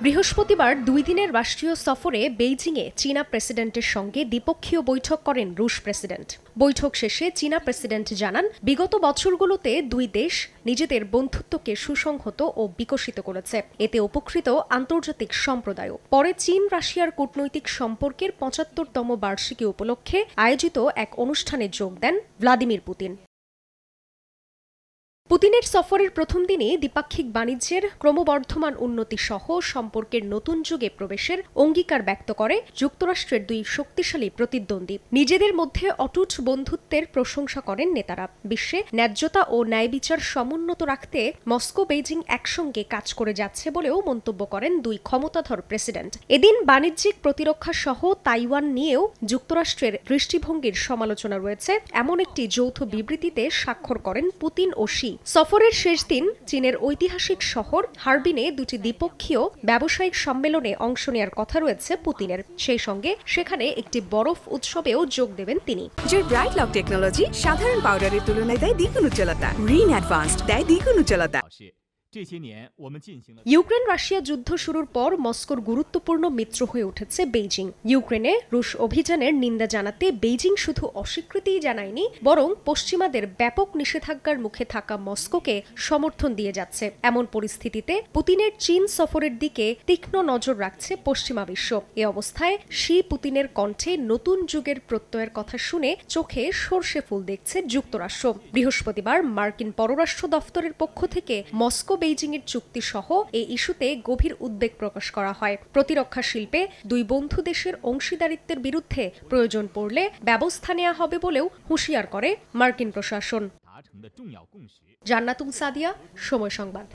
বৃহস্পতিবার 2 দিনের রাষ্ট্রীয় সফরে বেইজিংয়ে চীনা প্রেসিডেন্টের সঙ্গে দ্বিপক্ষীয় বৈঠক করেন রুশ প্রেসিডেন্ট। বৈঠক শেষে চীনা প্রেসিডেন্ট জানান, বিগত বছরগুলোতে দুই দেশ নিজেদের বন্ধুত্বকে সুসংহত ও বিকশিত করেছে। এতে উপকৃত আন্তর্জাতিক সম্প্রদায়ও। পরে চীন রাশিয়ার কূটনৈতিক সম্পর্কের 75তম বার্ষিকী উপলক্ষে আয়োজিত এক অনুষ্ঠানে যোগ দেন ভ্লাদিমির পুতিন। পুতিনের সফরের প্রথম দিনে দ্বিপাক্ষিক বাণিজ্যের ক্রমবর্ধমান উন্নতি সহ সম্পর্কের নতুন যুগে প্রবেশের অঙ্গীকার ব্যক্ত করে যুক্তরাষ্ট্রের দুই শক্তিশালী প্রতিদ্বন্দ্বী। নিজেদের মধ্যে অটুট বন্ধুত্বের প্রশংসা করেন নেতারা। বিশ্বে ন্যায্যতা ও ন্যায়বিচার সমুন্নত রাখতে মস্কো বেইজিং একসঙ্গে কাজ করে যাচ্ছে বলেও মন্তব্য করেন দুই ক্ষমতাধর প্রেসিডেন্ট। এদিন বাণিজ্যিক প্রতিরক্ষা সহ তাইওয়ান নিয়েও যুক্তরাষ্ট্রের দৃষ্টিভঙ্গির সমালোচনা রয়েছে এমন একটি যৌথ বিবৃতিতে স্বাক্ষর করেন পুতিন ও শি। সফরের শেষ দিন চীনের ঐতিহাসিক শহর হারবিনে দুটি দ্বিপক্ষীয় ব্যবসায়িক সম্মেলনে অংশ নেওয়ার কথা রয়েছে পুতিনের। সেই সঙ্গে সেখানে একটি বরফ উৎসবেও যোগ দেবেন তিনি। জয় ব্রাইট লক টেকনোলজি সাধারণ পাউডারের তুলনায় দেয় দ্বিগুণ উজ্জ্বলতা। রিন অ্যাডভান্সড দেয় দ্বিগুণ উজ্জ্বলতা। ইউক্রেন রাশিয়া যুদ্ধ শুরুর পর মস্কোর গুরুত্বপূর্ণ মিত্র হয়ে উঠেছে বেইজিং। ইউক্রেনে রুশ অভিযানের নিন্দা জানাতে বেইজিং শুধু অস্বীকৃতিই জানায়নি, বরং পশ্চিমাদের ব্যাপক নিষেধাজ্ঞার মুখে থাকা মস্কোকে সমর্থন দিয়ে যাচ্ছে। এমন পরিস্থিতিতে পুতিনের চীন সফরের দিকে তীক্ষ্ণ নজর রাখছে পশ্চিমা বিশ্ব। এ অবস্থায় শি পুতিনের কণ্ঠে নতুন যুগের প্রত্যয়ের কথা শুনে চোখে সর্ষে ফুল দেখছে যুক্তরাষ্ট্র। বৃহস্পতিবার মার্কিন পররাষ্ট্র দফতরের পক্ষ থেকে মস্কো বেইজিংয়ের চুক্তি সহ এই ইস্যুতে গভীর উদ্বেগ প্রকাশ করা হয়। প্রতিরক্ষা শিল্পে দুই বন্ধু দেশের অংশীদারিত্বের বিরুদ্ধে প্রয়োজন পড়লে ব্যবস্থা নেওয়া হবে বলেও হুঁশিয়ার করে মার্কিন প্রশাসন। জান্নাতুল সাদিয়া, সময় সংবাদ।